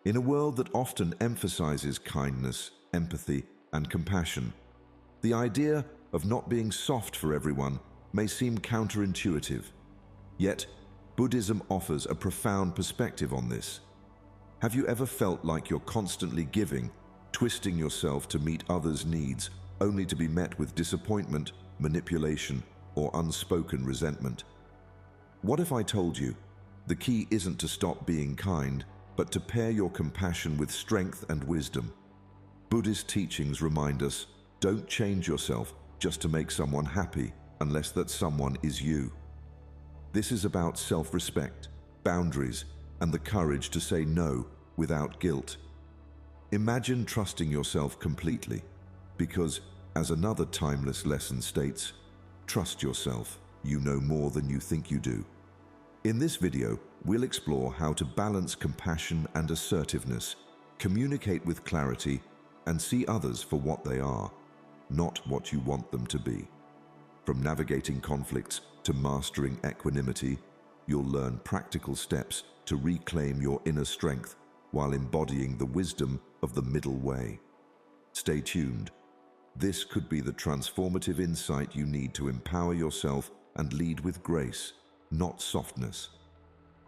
In a world that often emphasizes kindness, empathy, and compassion, the idea of not being soft for everyone may seem counterintuitive. Yet, Buddhism offers a profound perspective on this. Have you ever felt like you're constantly giving, twisting yourself to meet others' needs, only to be met with disappointment, manipulation, or unspoken resentment? What if I told you the key isn't to stop being kind, but to pair your compassion with strength and wisdom? Buddhist teachings remind us, don't change yourself just to make someone happy unless that someone is you. This is about self-respect, boundaries, and the courage to say no without guilt. Imagine trusting yourself completely, because, as another timeless lesson states, trust yourself, you know more than you think you do. In this video, we'll explore how to balance compassion and assertiveness, communicate with clarity, and see others for what they are, not what you want them to be. From navigating conflicts to mastering equanimity, you'll learn practical steps to reclaim your inner strength while embodying the wisdom of the middle way. Stay tuned. This could be the transformative insight you need to empower yourself and lead with grace, not softness.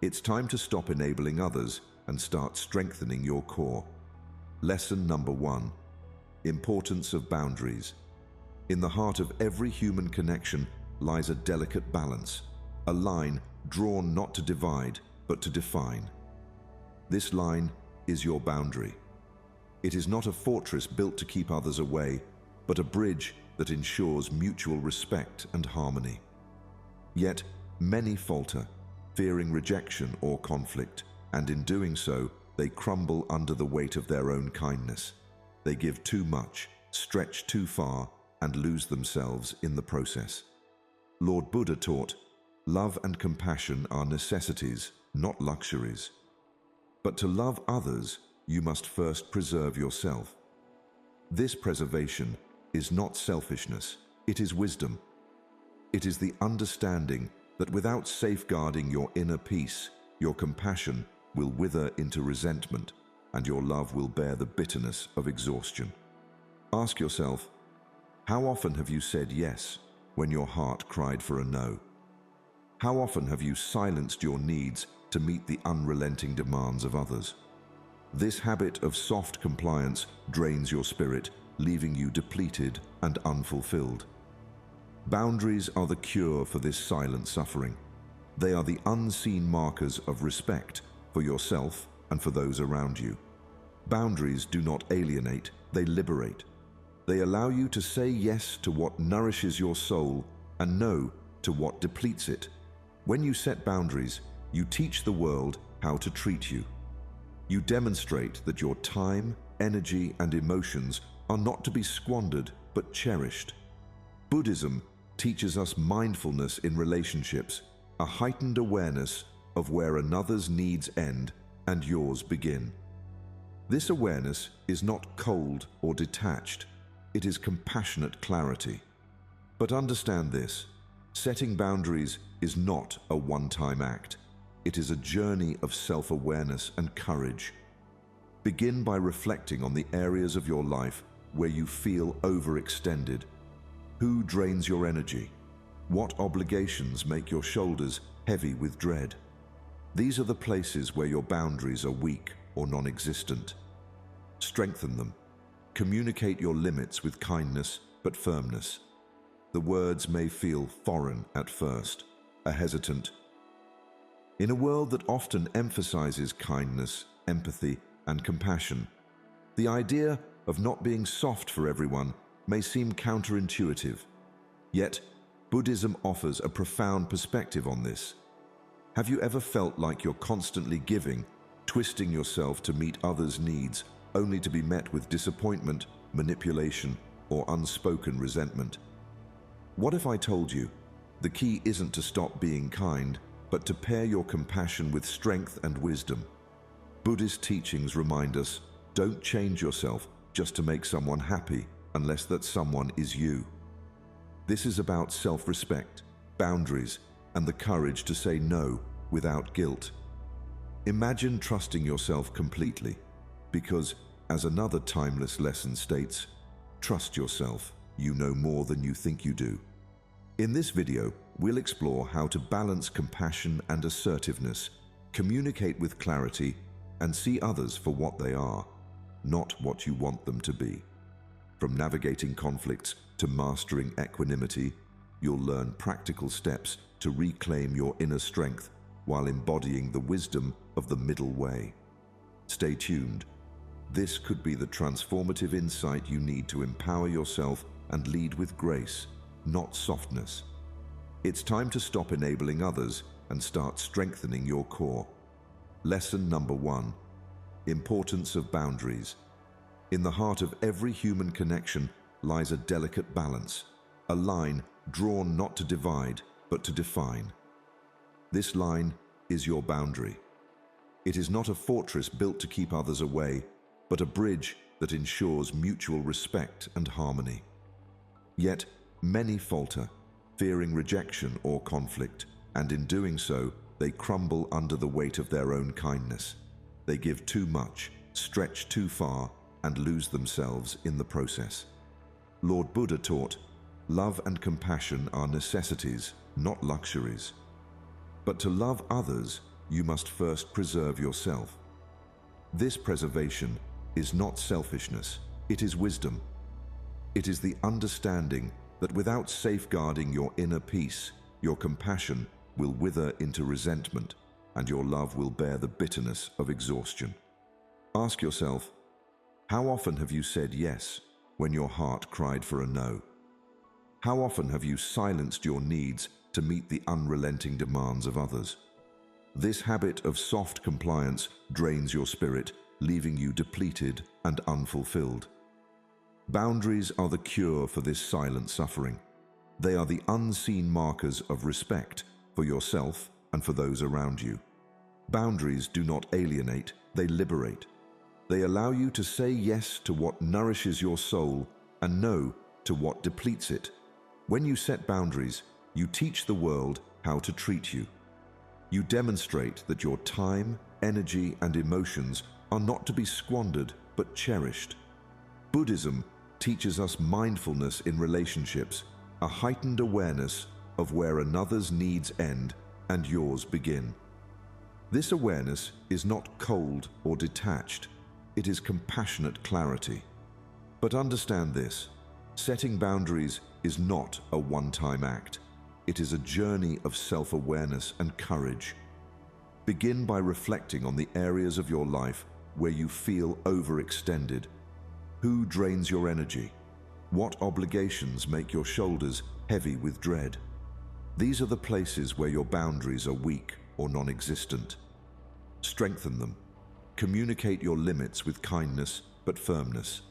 It's time to stop enabling others and start strengthening your core. Lesson number 1: Importance of boundaries. In the heart of every human connection lies a delicate balance, a line drawn not to divide, but to define. This line is your boundary. It is not a fortress built to keep others away, but a bridge that ensures mutual respect and harmony. Yet, many falter, fearing rejection or conflict, and in doing so, they crumble under the weight of their own kindness. They give too much, stretch too far, and lose themselves in the process. Lord Buddha taught, love and compassion are necessities, not luxuries. But to love others, you must first preserve yourself. This preservation is not selfishness, it is wisdom. It is the understanding that without safeguarding your inner peace, your compassion will wither into resentment, and your love will bear the bitterness of exhaustion. Ask yourself, how often have you said yes when your heart cried for a no? How often have you silenced your needs to meet the unrelenting demands of others? This habit of soft compliance drains your spirit, leaving you depleted and unfulfilled. Boundaries are the cure for this silent suffering. They are the unseen markers of respect for yourself and for those around you. Boundaries do not alienate, they liberate. They allow you to say yes to what nourishes your soul and no to what depletes it. When you set boundaries, you teach the world how to treat you. You demonstrate that your time, energy, and emotions are not to be squandered but cherished. Buddhism teaches us mindfulness in relationships, a heightened awareness of where another's needs end and yours begin. This awareness is not cold or detached, it is compassionate clarity. But understand this, setting boundaries is not a one-time act. It is a journey of self-awareness and courage. Begin by reflecting on the areas of your life where you feel overextended. Who drains your energy? What obligations make your shoulders heavy with dread? These are the places where your boundaries are weak or non-existent. Strengthen them. Communicate your limits with kindness but firmness. The words may feel foreign at first, a hesitant. In a world that often emphasizes kindness, empathy, and compassion, the idea of not being soft for everyone may seem counterintuitive. Yet, Buddhism offers a profound perspective on this. Have you ever felt like you're constantly giving, twisting yourself to meet others' needs, only to be met with disappointment, manipulation, or unspoken resentment? What if I told you the key isn't to stop being kind, but to pair your compassion with strength and wisdom? Buddhist teachings remind us, don't change yourself just to make someone happy unless that someone is you. This is about self-respect, boundaries, and the courage to say no without guilt. Imagine trusting yourself completely, Because, as another timeless lesson states, trust yourself, you know more than you think you do. In this video, we'll explore how to balance compassion and assertiveness, communicate with clarity, and see others for what they are, not what you want them to be. From navigating conflicts to mastering equanimity, you'll learn practical steps to reclaim your inner strength while embodying the wisdom of the middle way. Stay tuned. This could be the transformative insight you need to empower yourself and lead with grace, not softness. It's time to stop enabling others and start strengthening your core. Lesson number 1: Importance of boundaries. In the heart of every human connection lies a delicate balance, a line drawn not to divide, but to define. This line is your boundary. It is not a fortress built to keep others away, but a bridge that ensures mutual respect and harmony. Yet, many falter, fearing rejection or conflict, and in doing so, they crumble under the weight of their own kindness. They give too much, stretch too far, and lose themselves in the process. Lord Buddha taught, love and compassion are necessities, not luxuries. But to love others, you must first preserve yourself. This preservation is not selfishness, it is wisdom. It is the understanding that without safeguarding your inner peace, your compassion will wither into resentment, and your love will bear the bitterness of exhaustion. Ask yourself, how often have you said yes when your heart cried for a no? How often have you silenced your needs to meet the unrelenting demands of others? This habit of soft compliance drains your spirit, leaving you depleted and unfulfilled. Boundaries are the cure for this silent suffering. They are the unseen markers of respect for yourself and for those around you. Boundaries do not alienate, they liberate. They allow you to say yes to what nourishes your soul and no to what depletes it. When you set boundaries, you teach the world how to treat you. You demonstrate that your time, energy, and emotions are not to be squandered but cherished. Buddhism teaches us mindfulness in relationships, a heightened awareness of where another's needs end and yours begin. This awareness is not cold or detached, it is compassionate clarity. But understand this, setting boundaries is not a one-time act. It is a journey of self-awareness and courage. Begin by reflecting on the areas of your life where you feel overextended. Who drains your energy? What obligations make your shoulders heavy with dread? These are the places where your boundaries are weak or non-existent. Strengthen them. Communicate your limits with kindness but firmness.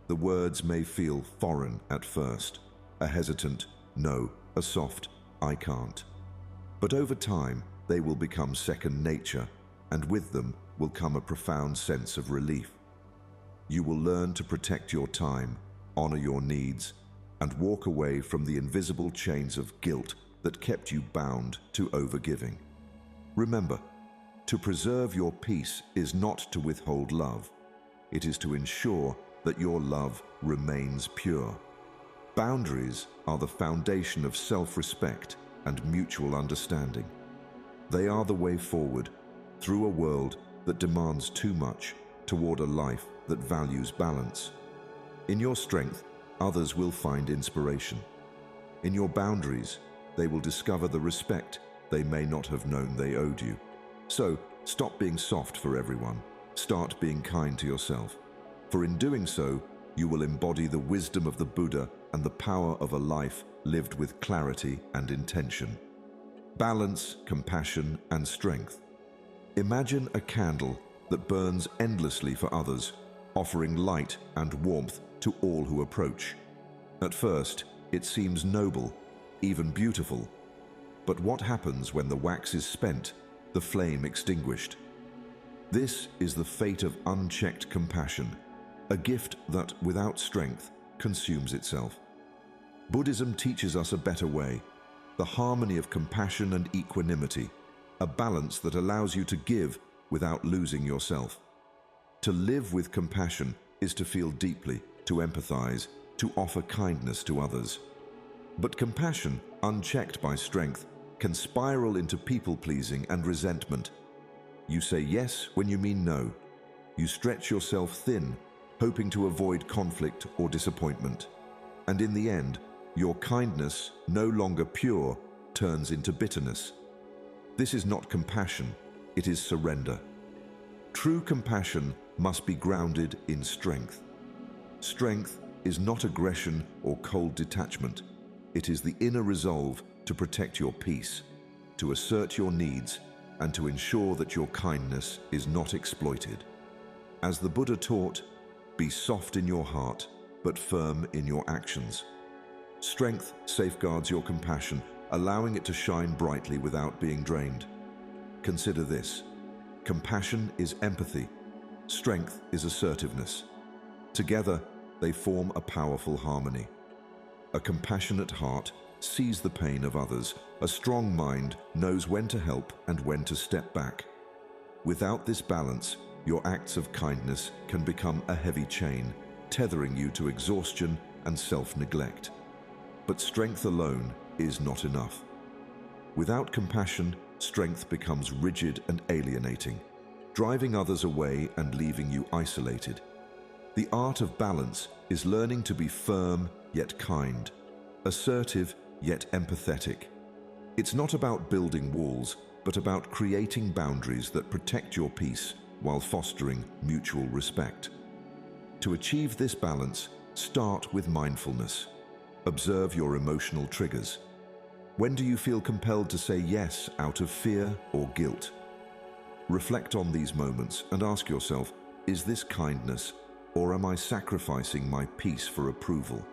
The words may feel foreign at first, a hesitant no, a soft I can't. But over time, they will become second nature, and with them will come a profound sense of relief. You will learn to protect your time, honor your needs, and walk away from the invisible chains of guilt that kept you bound to overgiving. Remember, to preserve your peace is not to withhold love. It is to ensure that your love remains pure. Boundaries are the foundation of self-respect and mutual understanding. They are the way forward through a world that demands too much toward a life that values balance. In your strength, others will find inspiration. In your boundaries, they will discover the respect they may not have known they owed you. So, stop being soft for everyone. Start being kind to yourself. For in doing so, you will embody the wisdom of the Buddha and the power of a life lived with clarity and intention. Balance, compassion, and strength. Imagine a candle that burns endlessly for others, offering light and warmth to all who approach. At first, it seems noble, even beautiful. But what happens when the wax is spent, the flame extinguished? This is the fate of unchecked compassion, a gift that, without strength, consumes itself. Buddhism teaches us a better way, the harmony of compassion and equanimity, a balance that allows you to give without losing yourself. To live with compassion is to feel deeply, to empathize, to offer kindness to others. But compassion, unchecked by strength, can spiral into people-pleasing and resentment. You say yes when you mean no. You stretch yourself thin, hoping to avoid conflict or disappointment. And in the end, your kindness, no longer pure, turns into bitterness. This is not compassion, it is surrender. True compassion must be grounded in strength. Strength is not aggression or cold detachment. It is the inner resolve to protect your peace, to assert your needs, and to ensure that your kindness is not exploited. As the Buddha taught, be soft in your heart, but firm in your actions. Strength safeguards your compassion, allowing it to shine brightly without being drained. Consider this: compassion is empathy, strength is assertiveness. Together, they form a powerful harmony. A compassionate heart sees the pain of others. A strong mind knows when to help and when to step back. Without this balance, your acts of kindness can become a heavy chain, tethering you to exhaustion and self-neglect. But strength alone is not enough. Without compassion, strength becomes rigid and alienating, driving others away and leaving you isolated. The art of balance is learning to be firm yet kind, assertive yet empathetic. It's not about building walls, but about creating boundaries that protect your peace while fostering mutual respect. To achieve this balance, start with mindfulness. Observe your emotional triggers. When do you feel compelled to say yes out of fear or guilt? Reflect on these moments and ask yourself, is this kindness, or am I sacrificing my peace for approval?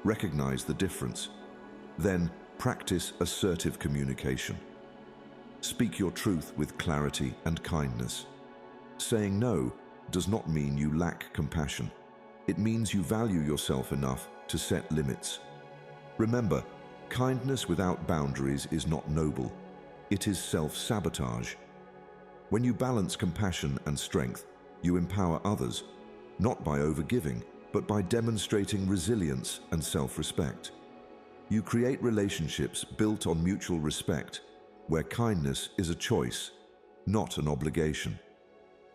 Recognize the difference. Then practice assertive communication. Speak your truth with clarity and kindness. Saying no does not mean you lack compassion. It means you value yourself enough to set limits. Remember, kindness without boundaries is not noble. It is self-sabotage. When you balance compassion and strength, you empower others, not by overgiving, but by demonstrating resilience and self-respect. You create relationships built on mutual respect, where kindness is a choice, not an obligation.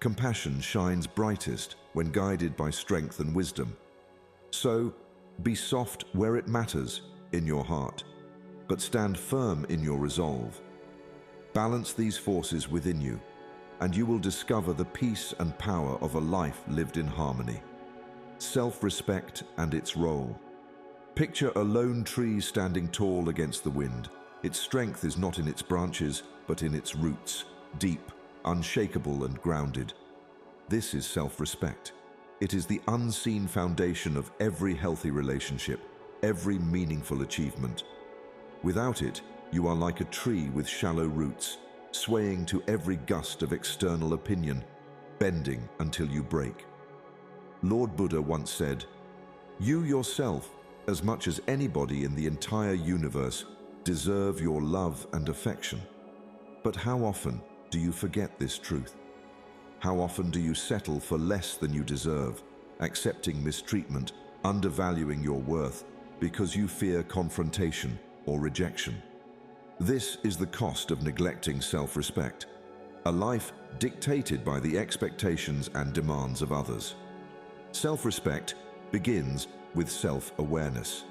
Compassion shines brightest when guided by strength and wisdom. So, be soft where it matters in your heart, but stand firm in your resolve. Balance these forces within you, and you will discover the peace and power of a life lived in harmony. Self-respect and its role. Picture a lone tree standing tall against the wind. Its strength is not in its branches, but in its roots, deep, unshakable and grounded. This is self-respect. It is the unseen foundation of every healthy relationship, every meaningful achievement. Without it, you are like a tree with shallow roots, swaying to every gust of external opinion, bending until you break. Lord Buddha once said, "You yourself, as much as anybody in the entire universe, deserve your love and affection." But how often do you forget this truth? How often do you settle for less than you deserve, accepting mistreatment, undervaluing your worth, because you fear confrontation or rejection? This is the cost of neglecting self-respect, a life dictated by the expectations and demands of others. Self-respect begins with self-awareness.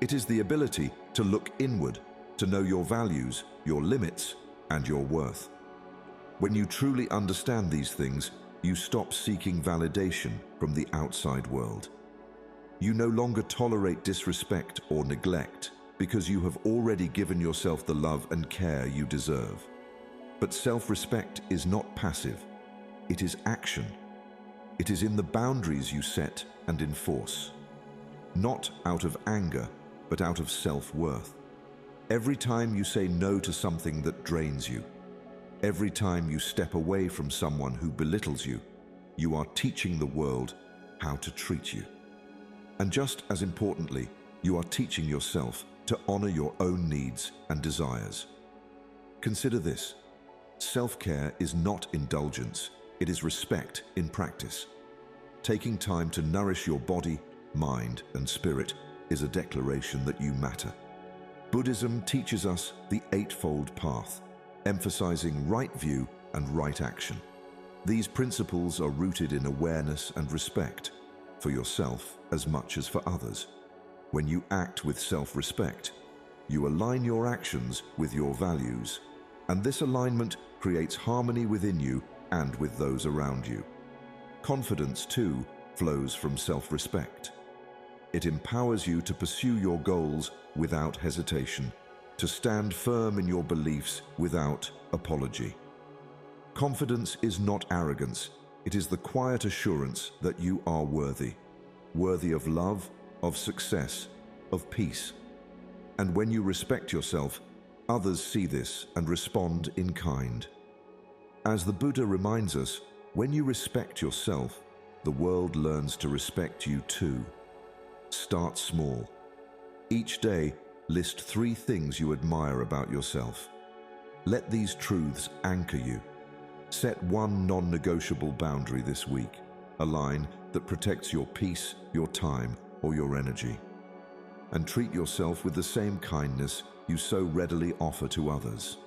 It is the ability to look inward, to know your values, your limits, and your worth. When you truly understand these things, you stop seeking validation from the outside world. You no longer tolerate disrespect or neglect because you have already given yourself the love and care you deserve. But self-respect is not passive. It is action. It is in the boundaries you set and enforce. Not out of anger, but out of self-worth. Every time you say no to something that drains you, every time you step away from someone who belittles you, you are teaching the world how to treat you. And just as importantly, you are teaching yourself to honor your own needs and desires. Consider this: self-care is not indulgence, It is respect in practice. Taking time to nourish your body, mind, and spirit is a declaration that you matter. Buddhism teaches us the Eightfold Path, emphasizing right view and right action. These principles are rooted in awareness and respect for yourself as much as for others. When you act with self-respect, you align your actions with your values, and this alignment creates harmony within you and with those around you. Confidence, too, flows from self-respect. It empowers you to pursue your goals without hesitation, to stand firm in your beliefs without apology. Confidence is not arrogance. It is the quiet assurance that you are worthy of love, of success, of peace. And when you respect yourself, others see this and respond in kind. As the Buddha reminds us, when you respect yourself, the world learns to respect you too. Start small. Each day, list 3 things you admire about yourself. Let these truths anchor you. Set one non-negotiable boundary this week, a line that protects your peace, your time, or your energy. And treat yourself with the same kindness you so readily offer to others.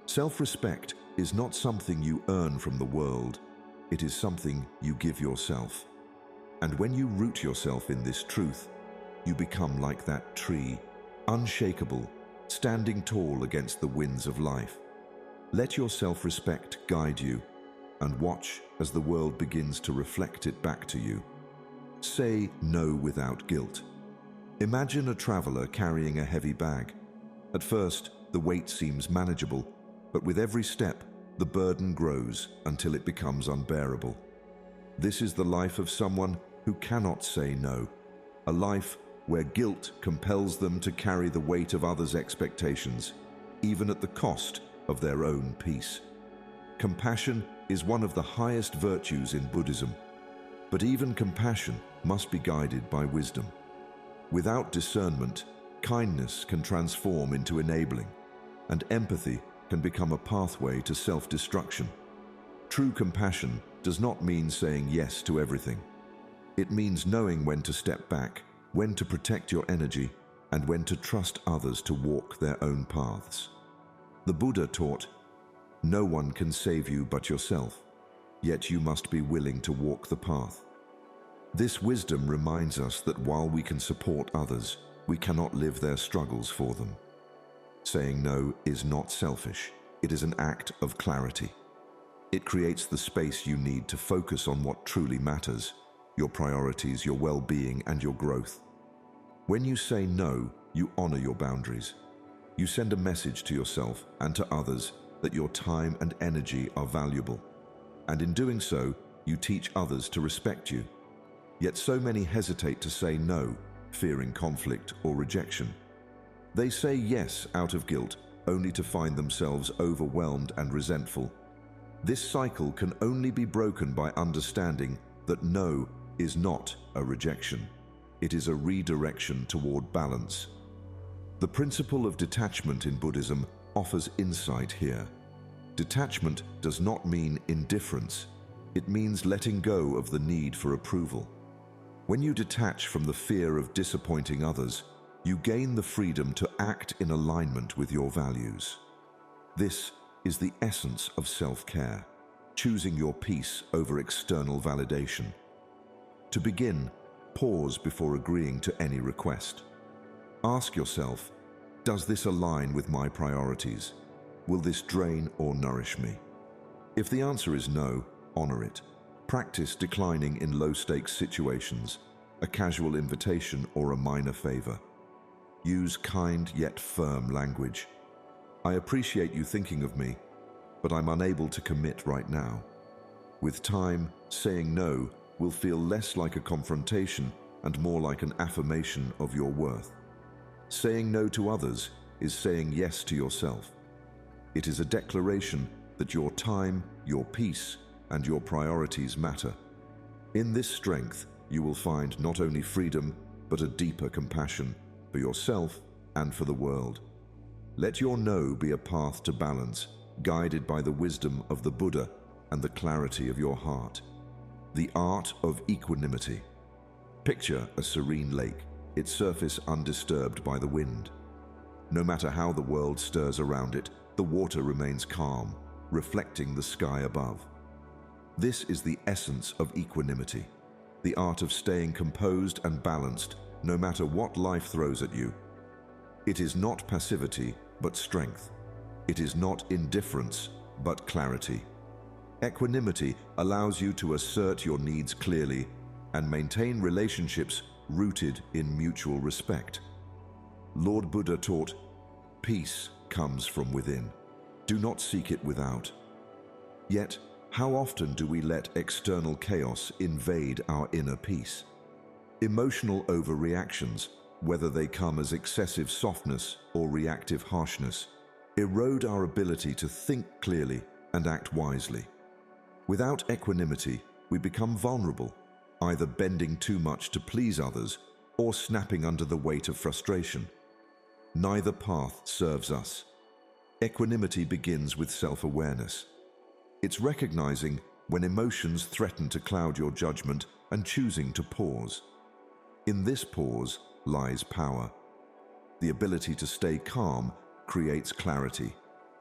Self-respect is not something you earn from the world. It is something you give yourself. And when you root yourself in this truth, you become like that tree, unshakable, standing tall against the winds of life. Let your self-respect guide you, and watch as the world begins to reflect it back to you. Say no without guilt. Imagine a traveler carrying a heavy bag. At first, the weight seems manageable, but with every step, the burden grows until it becomes unbearable. This is the life of someone who cannot say no, a life where guilt compels them to carry the weight of others' expectations, even at the cost of their own peace. Compassion is one of the highest virtues in Buddhism, but even compassion must be guided by wisdom. Without discernment, kindness can transform into enabling, and empathy can become a pathway to self-destruction. True compassion does not mean saying yes to everything. It means knowing when to step back, when to protect your energy, and when to trust others to walk their own paths. The Buddha taught, "No one can save you but yourself, yet you must be willing to walk the path." This wisdom reminds us that while we can support others, we cannot live their struggles for them. Saying no is not selfish. It is an act of clarity. It creates the space you need to focus on what truly matters, your priorities, your well-being, and your growth. When you say no, you honor your boundaries. You send a message to yourself and to others that your time and energy are valuable. And in doing so, you teach others to respect you. Yet so many hesitate to say no, fearing conflict or rejection. They say yes out of guilt, only to find themselves overwhelmed and resentful. This cycle can only be broken by understanding that no is not a rejection. It is a redirection toward balance. The principle of detachment in Buddhism offers insight here. Detachment does not mean indifference. It means letting go of the need for approval. When you detach from the fear of disappointing others, you gain the freedom to act in alignment with your values. This is the essence of self-care, choosing your peace over external validation. To begin, pause before agreeing to any request. Ask yourself, does this align with my priorities? Will this drain or nourish me? If the answer is no, honor it. Practice declining in low-stakes situations, a casual invitation or a minor favor. Use kind yet firm language. I appreciate you thinking of me, but I'm unable to commit right now. With time, saying no will feel less like a confrontation and more like an affirmation of your worth. Saying no to others is saying yes to yourself. It is a declaration that your time, your peace, and your priorities matter. In this strength, you will find not only freedom, but a deeper compassion for yourself and for the world. Let your no be a path to balance, guided by the wisdom of the Buddha, and the clarity of your heart. The art of equanimity. Picture a serene lake, its surface undisturbed by the wind. No matter how the world stirs around it, the water remains calm, reflecting the sky above. This is the essence of equanimity, the art of staying composed and balanced no matter what life throws at you. It is not passivity, but strength. It is not indifference, but clarity. Equanimity allows you to assert your needs clearly and maintain relationships rooted in mutual respect. Lord Buddha taught, "Peace comes from within. Do not seek it without." Yet, how often do we let external chaos invade our inner peace? Emotional overreactions, whether they come as excessive softness or reactive harshness, erode our ability to think clearly and act wisely. Without equanimity, we become vulnerable, either bending too much to please others or snapping under the weight of frustration. Neither path serves us. Equanimity begins with self-awareness. It's recognizing when emotions threaten to cloud your judgment and choosing to pause. In this pause lies power. The ability to stay calm creates clarity,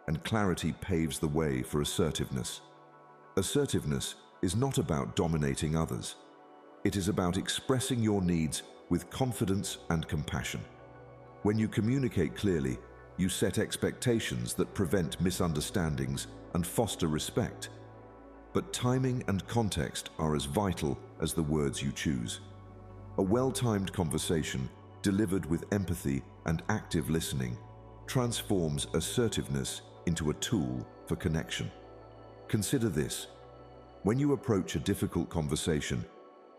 and clarity paves the way for assertiveness. Assertiveness is not about dominating others. It is about expressing your needs with confidence and compassion. When you communicate clearly, you set expectations that prevent misunderstandings and foster respect. But timing and context are as vital as the words you choose. A well-timed conversation, delivered with empathy and active listening, transforms assertiveness into a tool for connection. Consider this. When you approach a difficult conversation,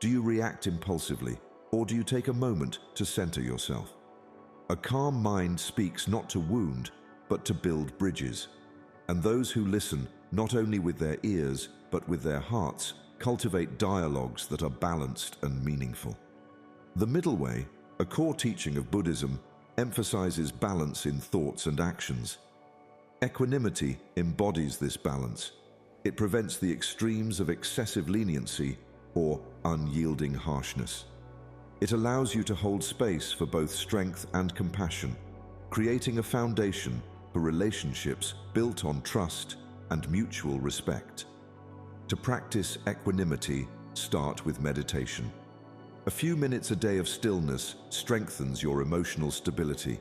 do you react impulsively, or do you take a moment to center yourself? A calm mind speaks not to wound, but to build bridges. And those who listen, not only with their ears, but with their hearts, cultivate dialogues that are balanced and meaningful. The middle way, a core teaching of Buddhism, emphasizes balance in thoughts and actions. Equanimity embodies this balance. It prevents the extremes of excessive leniency or unyielding harshness. It allows you to hold space for both strength and compassion, creating a foundation for relationships built on trust and mutual respect. To practice equanimity, start with meditation. A few minutes a day of stillness strengthens your emotional stability,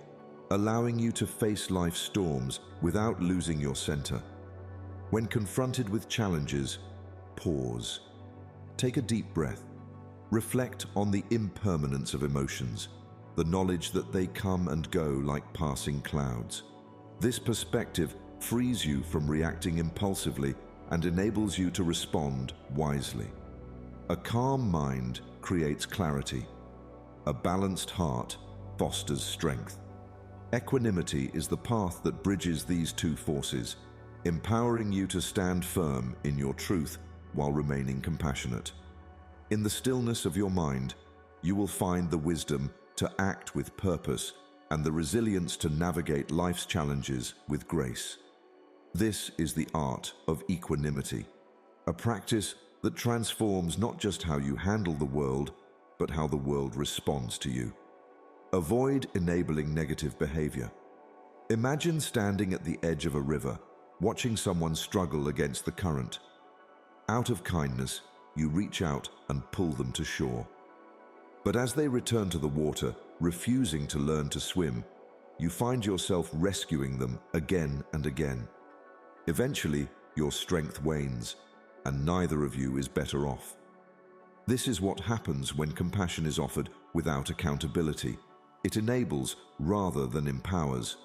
allowing you to face life's storms without losing your center. When confronted with challenges, pause. Take a deep breath. Reflect on the impermanence of emotions, the knowledge that they come and go like passing clouds. This perspective frees you from reacting impulsively and enables you to respond wisely. A calm mind creates clarity. A balanced heart fosters strength. Equanimity is the path that bridges these two forces, empowering you to stand firm in your truth while remaining compassionate. In the stillness of your mind, you will find the wisdom to act with purpose and the resilience to navigate life's challenges with grace. This is the art of equanimity, a practice that transforms not just how you handle the world, but how the world responds to you. Avoid enabling negative behavior. Imagine standing at the edge of a river, watching someone struggle against the current. Out of kindness, you reach out and pull them to shore. But as they return to the water, refusing to learn to swim, you find yourself rescuing them again and again. Eventually, your strength wanes, and neither of you is better off. This is what happens when compassion is offered without accountability. It enables rather than empowers.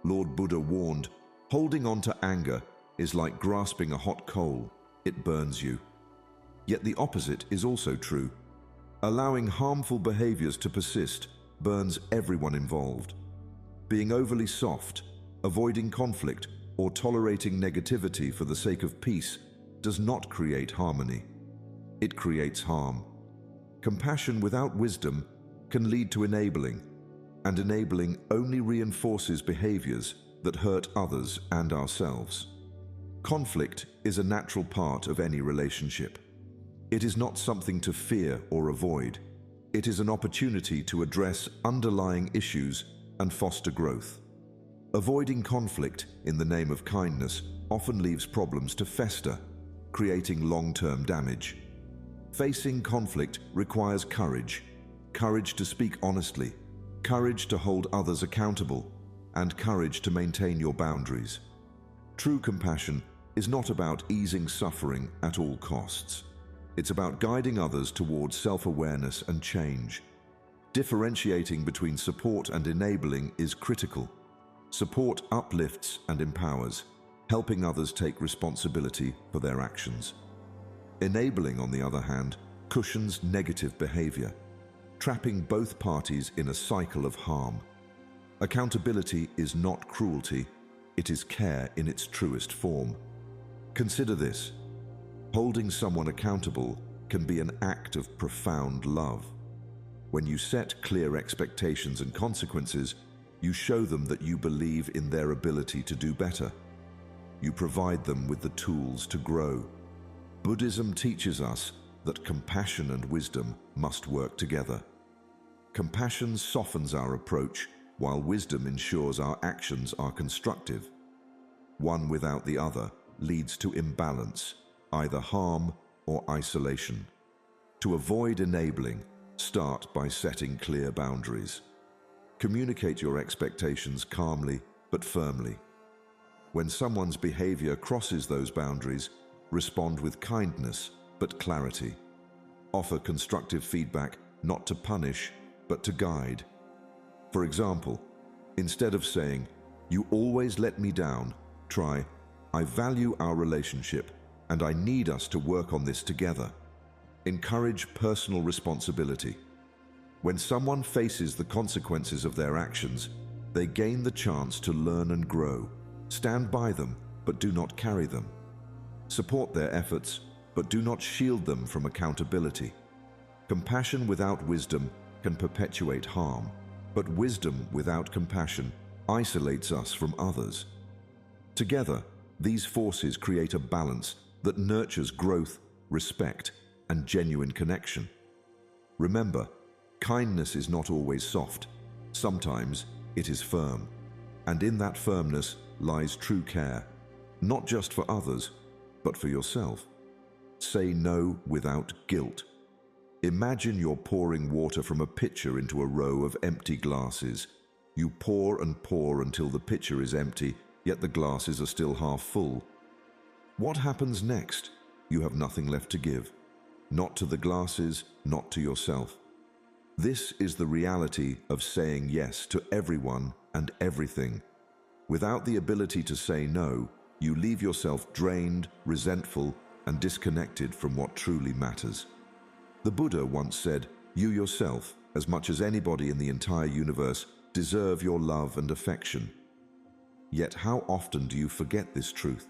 Lord Buddha warned, holding on to anger is like grasping a hot coal. It burns you. Yet the opposite is also true. Allowing harmful behaviors to persist burns everyone involved. Being overly soft, avoiding conflict, or tolerating negativity for the sake of peace does not create harmony. It creates harm. Compassion without wisdom can lead to enabling, and enabling only reinforces behaviors that hurt others and ourselves. Conflict is a natural part of any relationship. It is not something to fear or avoid. It is an opportunity to address underlying issues and foster growth. Avoiding conflict in the name of kindness often leaves problems to fester, creating long-term damage. Facing conflict requires courage to speak honestly, courage to hold others accountable, and courage to maintain your boundaries. True compassion is not about easing suffering at all costs. It's about guiding others towards self-awareness and change. Differentiating between support and enabling is critical. Support uplifts and empowers, helping others take responsibility for their actions. Enabling, on the other hand, cushions negative behavior, trapping both parties in a cycle of harm. Accountability is not cruelty, it is care in its truest form. Consider this: holding someone accountable can be an act of profound love. When you set clear expectations and consequences, you show them that you believe in their ability to do better. You provide them with the tools to grow. Buddhism teaches us that compassion and wisdom must work together. Compassion softens our approach, while wisdom ensures our actions are constructive. One without the other leads to imbalance, either harm or isolation. To avoid enabling, start by setting clear boundaries. Communicate your expectations calmly but firmly. When someone's behavior crosses those boundaries, respond with kindness but clarity. Offer constructive feedback not to punish but to guide. For example, instead of saying, "You always let me down," try, "I value our relationship and I need us to work on this together." Encourage personal responsibility. When someone faces the consequences of their actions, they gain the chance to learn and grow. Stand by them, but do not carry them. Support their efforts, but do not shield them from accountability. Compassion without wisdom can perpetuate harm, but wisdom without compassion isolates us from others. Together, these forces create a balance that nurtures growth, respect, and genuine connection. Remember, kindness is not always soft. Sometimes it is firm, and in that firmness lies true care, not just for others, but for yourself. Say no without guilt. Imagine you're pouring water from a pitcher into a row of empty glasses. You pour and pour until the pitcher is empty, yet the glasses are still half full. What happens next? You have nothing left to give. Not to the glasses, not to yourself. This is the reality of saying yes to everyone and everything. Without the ability to say no, you leave yourself drained, resentful, and disconnected from what truly matters. The Buddha once said, "You yourself, as much as anybody in the entire universe, deserve your love and affection." Yet how often do you forget this truth?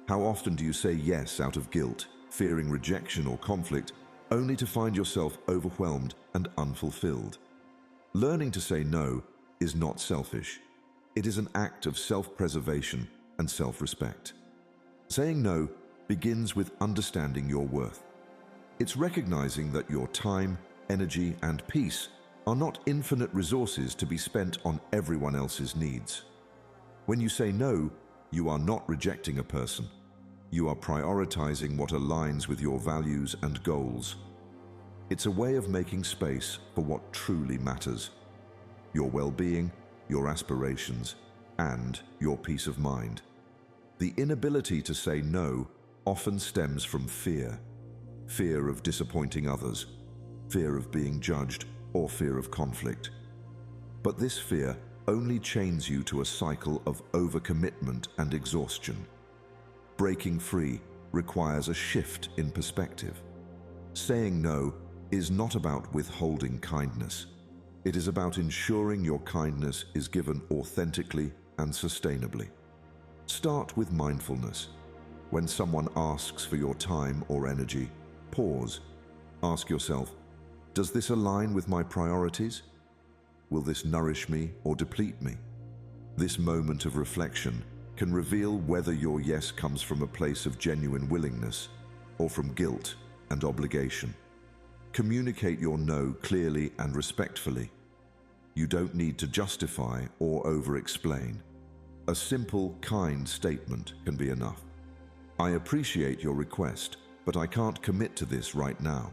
How often do you say yes out of guilt, fearing rejection or conflict, only to find yourself overwhelmed and unfulfilled? Learning to say no is not selfish. It is an act of self-preservation and self-respect. Saying no begins with understanding your worth. It's recognizing that your time, energy, and peace are not infinite resources to be spent on everyone else's needs. When you say no, you are not rejecting a person. You are prioritizing what aligns with your values and goals. It's a way of making space for what truly matters: your well-being, your aspirations, and your peace of mind. The inability to say no often stems from fear. Fear of disappointing others, fear of being judged, or fear of conflict. But this fear only chains you to a cycle of overcommitment and exhaustion. Breaking free requires a shift in perspective. Saying no is not about withholding kindness. It is about ensuring your kindness is given authentically and sustainably. Start with mindfulness. When someone asks for your time or energy, pause. Ask yourself, does this align with my priorities? Will this nourish me or deplete me? This moment of reflection can reveal whether your yes comes from a place of genuine willingness or from guilt and obligation. Communicate your no clearly and respectfully. You don't need to justify or over-explain. A simple, kind statement can be enough. I appreciate your request, but I can't commit to this right now.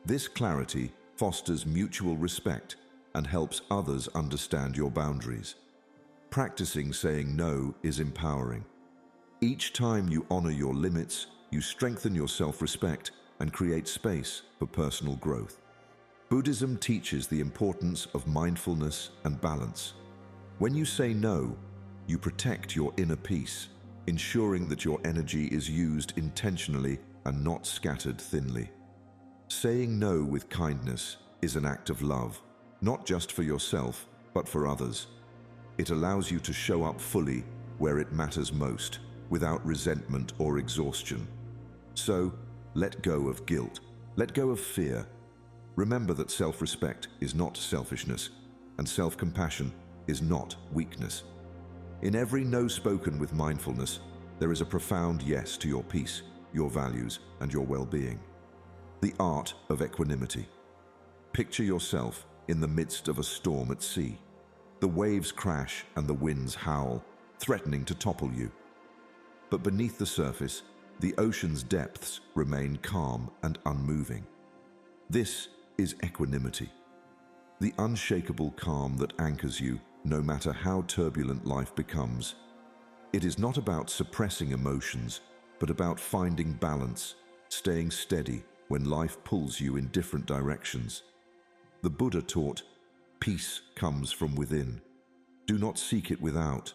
This clarity fosters mutual respect and helps others understand your boundaries. Practicing saying no is empowering. Each time you honor your limits, you strengthen your self-respect and create space for personal growth. Buddhism teaches the importance of mindfulness and balance. When you say no, you protect your inner peace, ensuring that your energy is used intentionally and not scattered thinly. Saying no with kindness is an act of love, not just for yourself, but for others. It allows you to show up fully where it matters most, without resentment or exhaustion. So, let go of guilt, let go of fear. Remember that self-respect is not selfishness, and self-compassion is not weakness. In every no spoken with mindfulness, there is a profound yes to your peace, your values, and your well-being. The art of equanimity. Picture yourself in the midst of a storm at sea. The waves crash and the winds howl, threatening to topple you. But beneath the surface, the ocean's depths remain calm and unmoving. This is equanimity, the unshakable calm that anchors you no matter how turbulent life becomes. It is not about suppressing emotions, but about finding balance, staying steady when life pulls you in different directions. The Buddha taught, peace comes from within. Do not seek it without.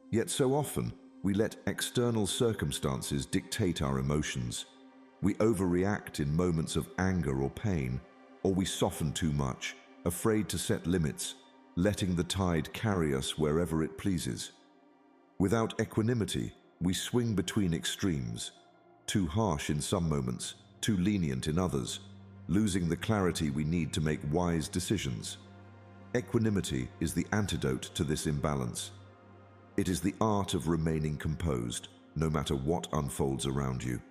Yet so often, we let external circumstances dictate our emotions. We overreact in moments of anger or pain, or we soften too much, afraid to set limits, letting the tide carry us wherever it pleases. Without equanimity, we swing between extremes, too harsh in some moments, too lenient in others, losing the clarity we need to make wise decisions. Equanimity is the antidote to this imbalance. It is the art of remaining composed, no matter what unfolds around you.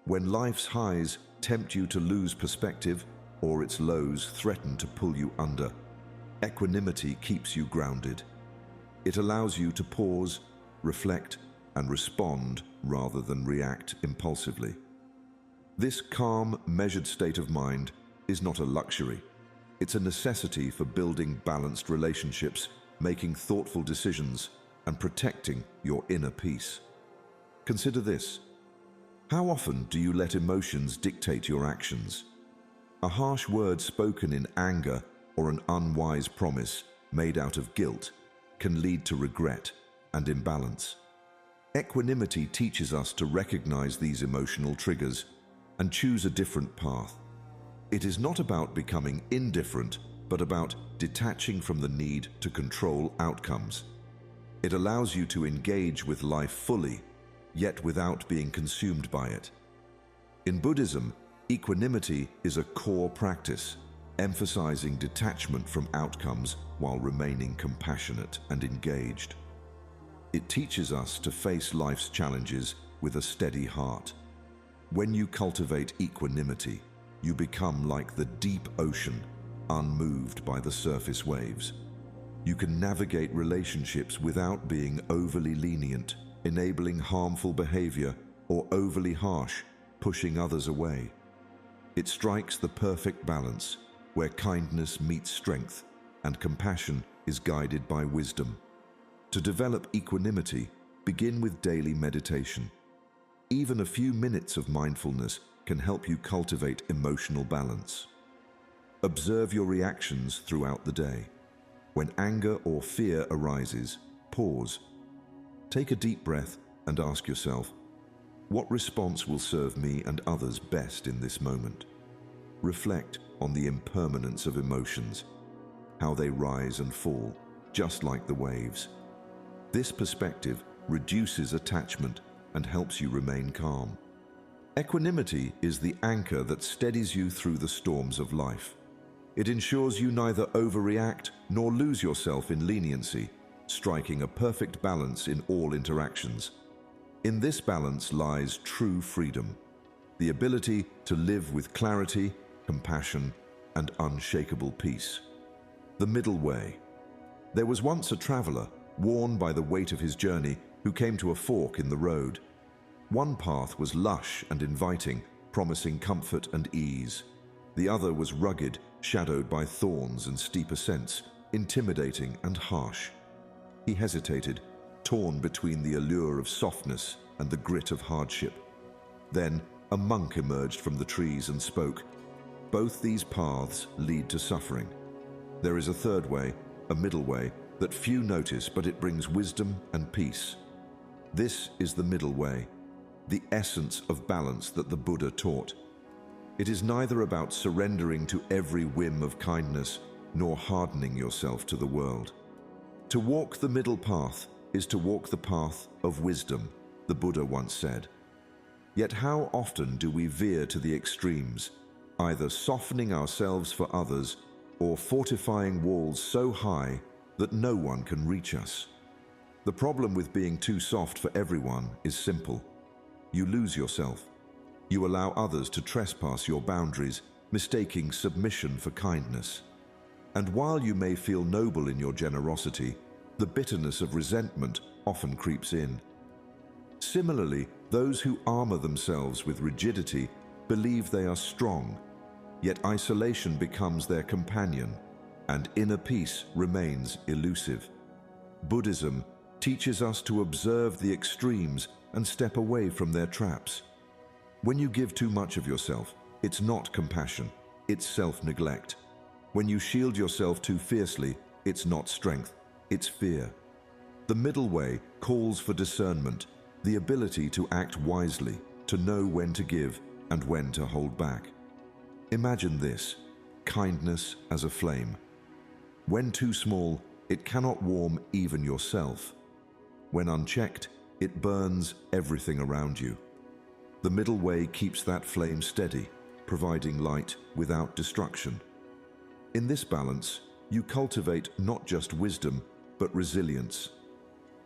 When life's highs tempt you to lose perspective, or its lows threaten to pull you under, equanimity keeps you grounded. It allows you to pause, reflect, and respond rather than react impulsively. This calm, measured state of mind is not a luxury. It's a necessity for building balanced relationships, making thoughtful decisions, and protecting your inner peace. Consider this. How often do you let emotions dictate your actions? A harsh word spoken in anger or an unwise promise made out of guilt can lead to regret and imbalance. Equanimity teaches us to recognize these emotional triggers and choose a different path. It is not about becoming indifferent, but about detaching from the need to control outcomes. It allows you to engage with life fully, yet without being consumed by it. In Buddhism, equanimity is a core practice, emphasizing detachment from outcomes while remaining compassionate and engaged. It teaches us to face life's challenges with a steady heart. When you cultivate equanimity, you become like the deep ocean, unmoved by the surface waves. You can navigate relationships without being overly lenient, enabling harmful behavior, or overly harsh, pushing others away. It strikes the perfect balance, where kindness meets strength and compassion is guided by wisdom. To develop equanimity, begin with daily meditation. Even a few minutes of mindfulness can help you cultivate emotional balance. Observe your reactions throughout the day. When anger or fear arises, pause. Take a deep breath and ask yourself, what response will serve me and others best in this moment? Reflect on the impermanence of emotions, how they rise and fall, just like the waves. This perspective reduces attachment and helps you remain calm. Equanimity is the anchor that steadies you through the storms of life. It ensures you neither overreact nor lose yourself in leniency, striking a perfect balance in all interactions. In this balance lies true freedom, the ability to live with clarity, compassion, and unshakable peace. The middle way. There was once a traveler, worn by the weight of his journey, who came to a fork in the road. One path was lush and inviting, promising comfort and ease. The other was rugged, shadowed by thorns and steep ascents, intimidating and harsh. He hesitated, torn between the allure of softness and the grit of hardship. Then a monk emerged from the trees and spoke. Both these paths lead to suffering. There is a third way, a middle way, that few notice, but it brings wisdom and peace. This is the middle way, the essence of balance that the Buddha taught. It is neither about surrendering to every whim of kindness, nor hardening yourself to the world. To walk the middle path is to walk the path of wisdom, the Buddha once said. Yet how often do we veer to the extremes, either softening ourselves for others or fortifying walls so high that no one can reach us? The problem with being too soft for everyone is simple. You lose yourself. You allow others to trespass your boundaries, mistaking submission for kindness. And while you may feel noble in your generosity, the bitterness of resentment often creeps in. Similarly, those who armor themselves with rigidity believe they are strong, yet isolation becomes their companion, and inner peace remains elusive. Buddhism teaches us to observe the extremes and step away from their traps. When you give too much of yourself, it's not compassion, it's self-neglect. When you shield yourself too fiercely, it's not strength, it's fear. The middle way calls for discernment, the ability to act wisely, to know when to give and when to hold back. Imagine this, kindness as a flame. When too small, it cannot warm even yourself. When unchecked, it burns everything around you. The middle way keeps that flame steady, providing light without destruction. In this balance, you cultivate not just wisdom, but resilience.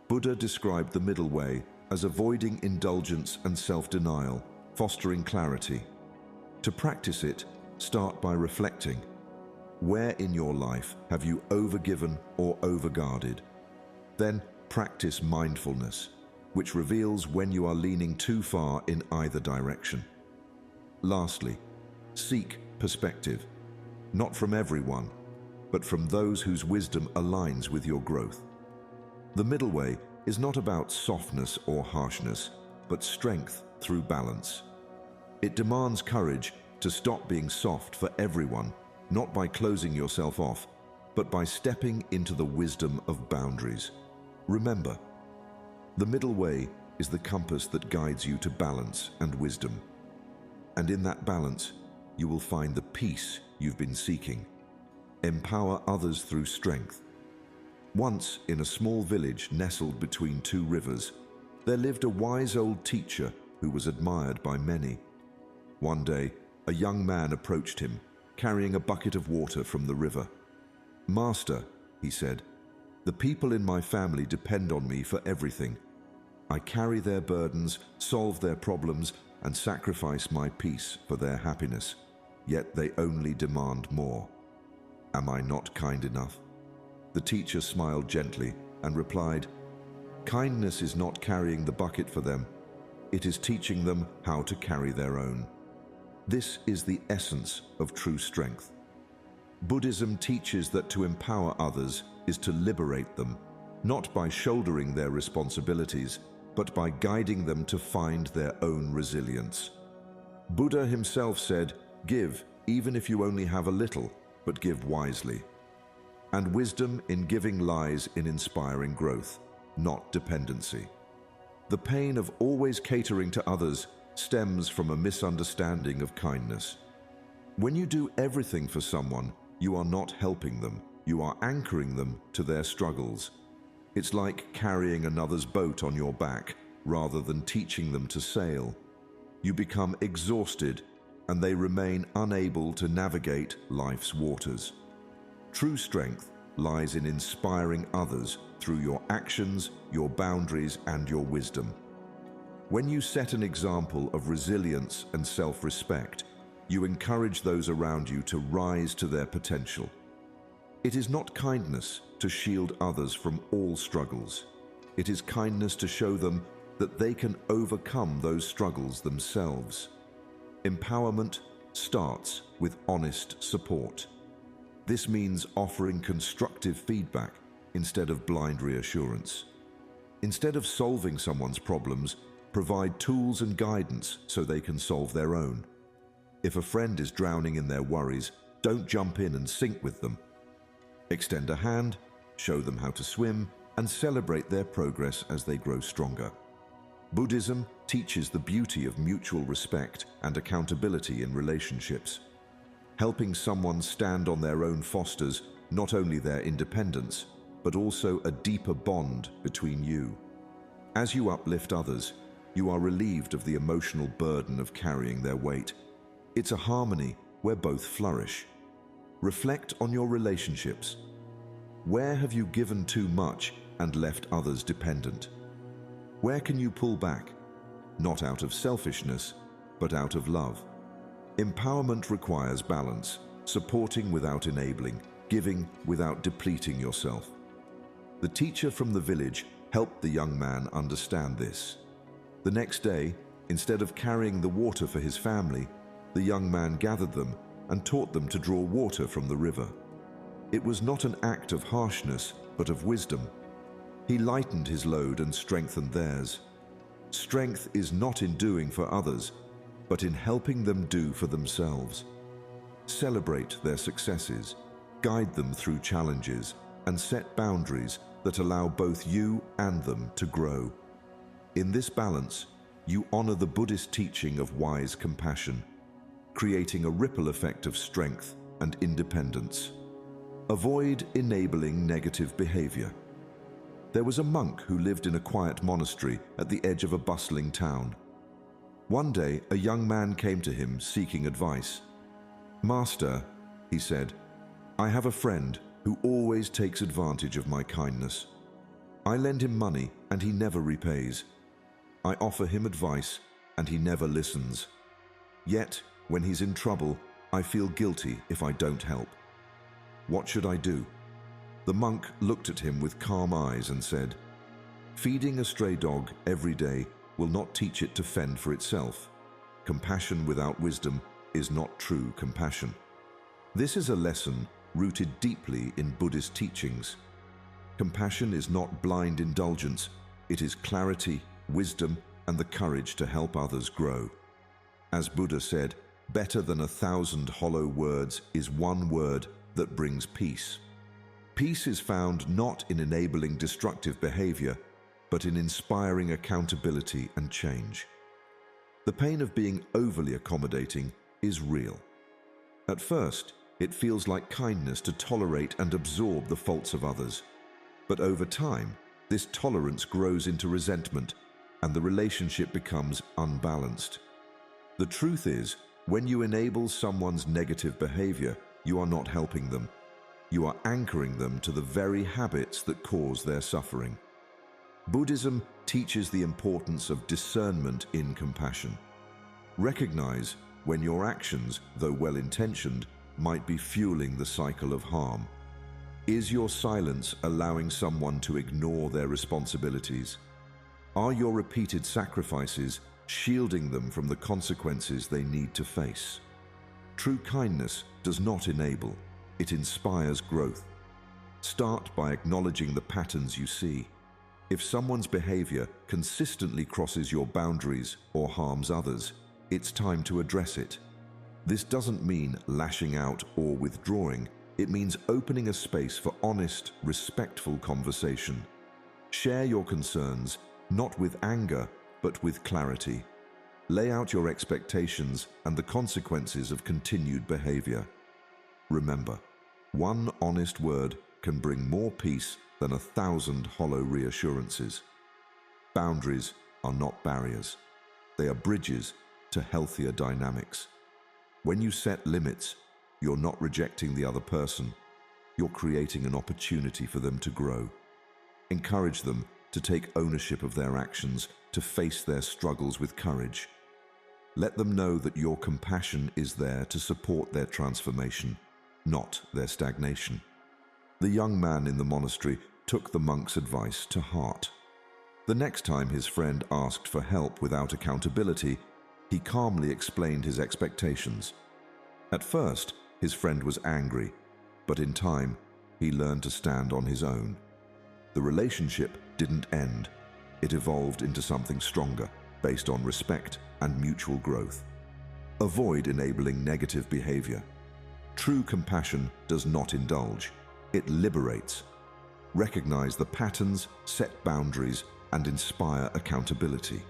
Buddha described the middle way as avoiding indulgence and self-denial, fostering clarity. To practice it, start by reflecting. Where in your life have you overgiven or overguarded? Then practice mindfulness, which reveals when you are leaning too far in either direction. Lastly, seek perspective, not from everyone, but from those whose wisdom aligns with your growth. The middle way is not about softness or harshness, but strength through balance. It demands courage to stop being soft for everyone, not by closing yourself off, but by stepping into the wisdom of boundaries. Remember, the middle way is the compass that guides you to balance and wisdom. And in that balance, you will find the peace you've been seeking. Empower others through strength. Once, in a small village nestled between two rivers, there lived a wise old teacher who was admired by many. One day, a young man approached him, carrying a bucket of water from the river. "Master," he said, "the people in my family depend on me for everything. I carry their burdens, solve their problems, and sacrifice my peace for their happiness, yet they only demand more. Am I not kind enough?" The teacher smiled gently and replied, "Kindness is not carrying the bucket for them. It is teaching them how to carry their own." This is the essence of true strength. Buddhism teaches that to empower others is to liberate them, not by shouldering their responsibilities, but by guiding them to find their own resilience. Buddha himself said, "Give, even if you only have a little, but give wisely." And wisdom in giving lies in inspiring growth, not dependency. The pain of always catering to others stems from a misunderstanding of kindness. When you do everything for someone, you are not helping them, you are anchoring them to their struggles. It's like carrying another's boat on your back rather than teaching them to sail. You become exhausted and they remain unable to navigate life's waters. True strength lies in inspiring others through your actions, your boundaries, and your wisdom. When you set an example of resilience and self-respect, you encourage those around you to rise to their potential. It is not kindness to shield others from all struggles. It is kindness to show them that they can overcome those struggles themselves. Empowerment starts with honest support. This means offering constructive feedback instead of blind reassurance. Instead of solving someone's problems, provide tools and guidance so they can solve their own. If a friend is drowning in their worries, don't jump in and sink with them. Extend a hand, show them how to swim, and celebrate their progress as they grow stronger. Buddhism teaches the beauty of mutual respect and accountability in relationships. Helping someone stand on their own fosters not only their independence, but also a deeper bond between you. As you uplift others, you are relieved of the emotional burden of carrying their weight. It's a harmony where both flourish. Reflect on your relationships. Where have you given too much and left others dependent? Where can you pull back? Not out of selfishness, but out of love. Empowerment requires balance, supporting without enabling, giving without depleting yourself. The teacher from the village helped the young man understand this. The next day, instead of carrying the water for his family, the young man gathered them and taught them to draw water from the river. It was not an act of harshness, but of wisdom. He lightened his load and strengthened theirs. Strength is not in doing for others, but in helping them do for themselves. Celebrate their successes, guide them through challenges, and set boundaries that allow both you and them to grow. In this balance, you honor the Buddhist teaching of wise compassion, creating a ripple effect of strength and independence. Avoid enabling negative behavior. There was a monk who lived in a quiet monastery at the edge of a bustling town. One day, a young man came to him seeking advice. "Master," he said, "I have a friend who always takes advantage of my kindness. I lend him money and he never repays. I offer him advice and he never listens. Yet, when he's in trouble, I feel guilty if I don't help. What should I do?" The monk looked at him with calm eyes and said, "Feeding a stray dog every day will not teach it to fend for itself. Compassion without wisdom is not true compassion." This is a lesson rooted deeply in Buddhist teachings. Compassion is not blind indulgence, it is clarity, wisdom, and the courage to help others grow. As Buddha said, better than 1,000 hollow words is one word that brings peace. Peace is found not in enabling destructive behavior, but in inspiring accountability and change. The pain of being overly accommodating is real. At first, it feels like kindness to tolerate and absorb the faults of others. But over time, this tolerance grows into resentment, and the relationship becomes unbalanced. The truth is, when you enable someone's negative behavior, you are not helping them. You are anchoring them to the very habits that cause their suffering. Buddhism teaches the importance of discernment in compassion. Recognize when your actions, though well-intentioned, might be fueling the cycle of harm. Is your silence allowing someone to ignore their responsibilities? Are your repeated sacrifices shielding them from the consequences they need to face? True kindness does not enable, it inspires growth. Start by acknowledging the patterns you see. If someone's behavior consistently crosses your boundaries or harms others, it's time to address it. This doesn't mean lashing out or withdrawing. It means opening a space for honest, respectful conversation. Share your concerns, not with anger, but with clarity. Lay out your expectations and the consequences of continued behavior. Remember, one honest word can bring more peace than 1,000 hollow reassurances. Boundaries are not barriers. They are bridges to healthier dynamics. When you set limits, you're not rejecting the other person. you're creating an opportunity for them to grow. Encourage them to take ownership of their actions, to face their struggles with courage. Let them know that your compassion is there to support their transformation, not their stagnation. The young man in the monastery took the monk's advice to heart. The next time his friend asked for help without accountability, he calmly explained his expectations. At first, his friend was angry, but in time, he learned to stand on his own. The relationship didn't end. It evolved into something stronger, based on respect and mutual growth. Avoid enabling negative behavior. True compassion does not indulge. It liberates. Recognize the patterns, set boundaries, and inspire accountability.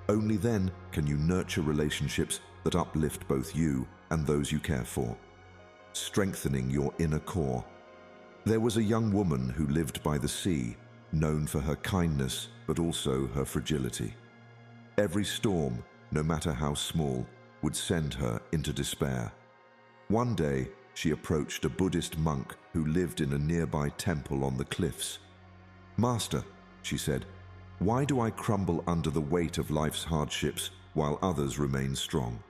Only then can you nurture relationships that uplift both you and those you care for. Strengthening your inner core. There was a young woman who lived by the sea, known for her kindness but also her fragility. Every storm, no matter how small, would send her into despair. One day, she approached a Buddhist monk who lived in a nearby temple on the cliffs. "Master," she said, "why do I crumble under the weight of life's hardships while others remain strong?"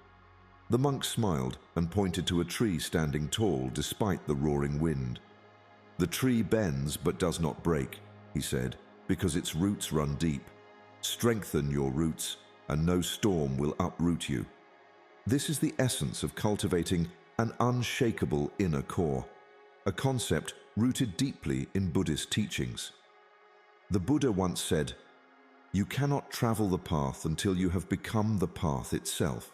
The monk smiled and pointed to a tree standing tall despite the roaring wind. "The tree bends but does not break," he said, "because its roots run deep. Strengthen your roots, and no storm will uproot you." This is the essence of cultivating an unshakable inner core, a concept rooted deeply in Buddhist teachings. The Buddha once said, "You cannot travel the path until you have become the path itself."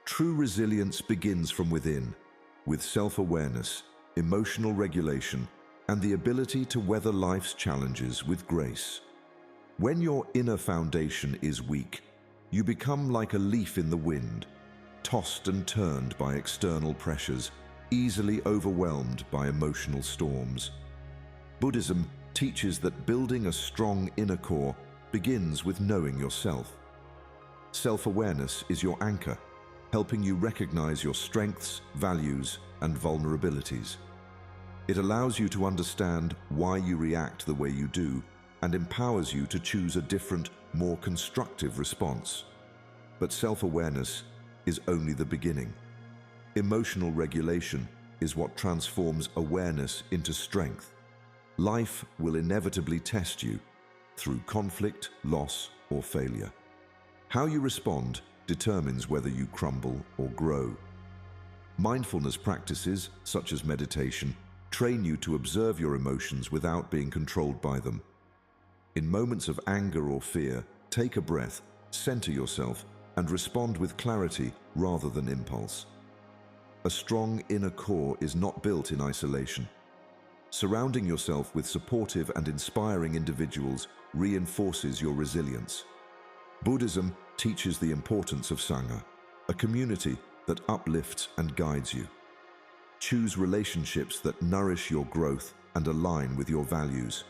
True resilience begins from within, with self-awareness, emotional regulation, and the ability to weather life's challenges with grace. When your inner foundation is weak, you become like a leaf in the wind, tossed and turned by external pressures, easily overwhelmed by emotional storms. Buddhism teaches that building a strong inner core begins with knowing yourself. Self-awareness is your anchor, helping you recognize your strengths, values, and vulnerabilities. It allows you to understand why you react the way you do and empowers you to choose a different, more constructive response. But self-awareness is only the beginning. Emotional regulation is what transforms awareness into strength. Life will inevitably test you through conflict, loss, or failure. How you respond determines whether you crumble or grow. Mindfulness practices, such as meditation, train you to observe your emotions without being controlled by them. In moments of anger or fear, take a breath, center yourself, and respond with clarity rather than impulse. A strong inner core is not built in isolation. Surrounding yourself with supportive and inspiring individuals reinforces your resilience. Buddhism teaches the importance of Sangha, a community that uplifts and guides you. Choose relationships that nourish your growth and align with your values.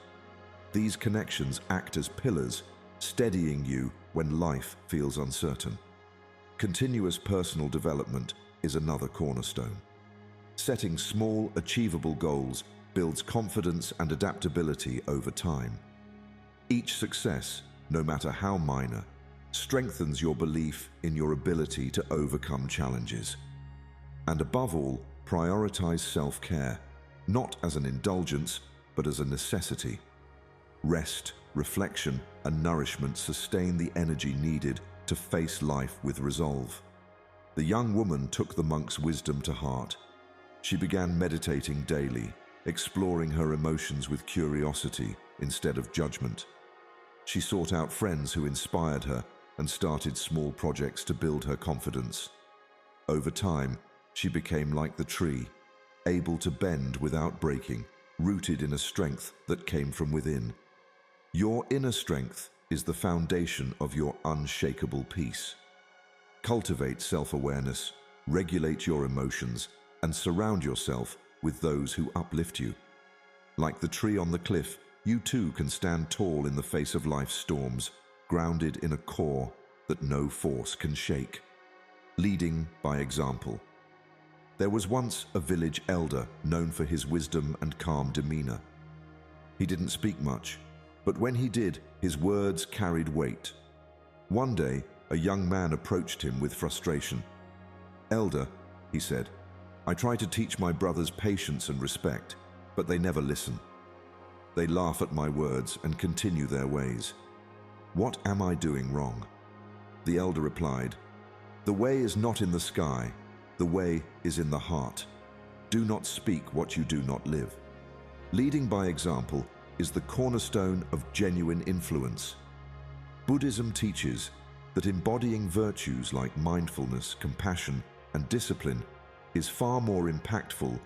These connections act as pillars, steadying you when life feels uncertain. Continuous personal development is another cornerstone. Setting small, achievable goals builds confidence and adaptability over time. Each success, no matter how minor, strengthens your belief in your ability to overcome challenges. And above all, prioritize self-care, not as an indulgence, but as a necessity. Rest, reflection, and nourishment sustain the energy needed to face life with resolve. The young woman took the monk's wisdom to heart. She began meditating daily, exploring her emotions with curiosity instead of judgment. She sought out friends who inspired her and started small projects to build her confidence. Over time, she became like the tree, able to bend without breaking, rooted in a strength that came from within. Your inner strength is the foundation of your unshakable peace. Cultivate self-awareness, regulate your emotions, and surround yourself with those who uplift you. Like the tree on the cliff, you too can stand tall in the face of life's storms, grounded in a core that no force can shake. Leading by example. There was once a village elder known for his wisdom and calm demeanor. He didn't speak much, but when he did, his words carried weight. One day, a young man approached him with frustration. "Elder," he said, "I try to teach my brothers patience and respect, but they never listen. They laugh at my words and continue their ways. What am I doing wrong?" The elder replied, "The way is not in the sky, the way is in the heart. Do not speak what you do not live." Leading by example is the cornerstone of genuine influence. Buddhism teaches that embodying virtues like mindfulness, compassion, and discipline is far more impactful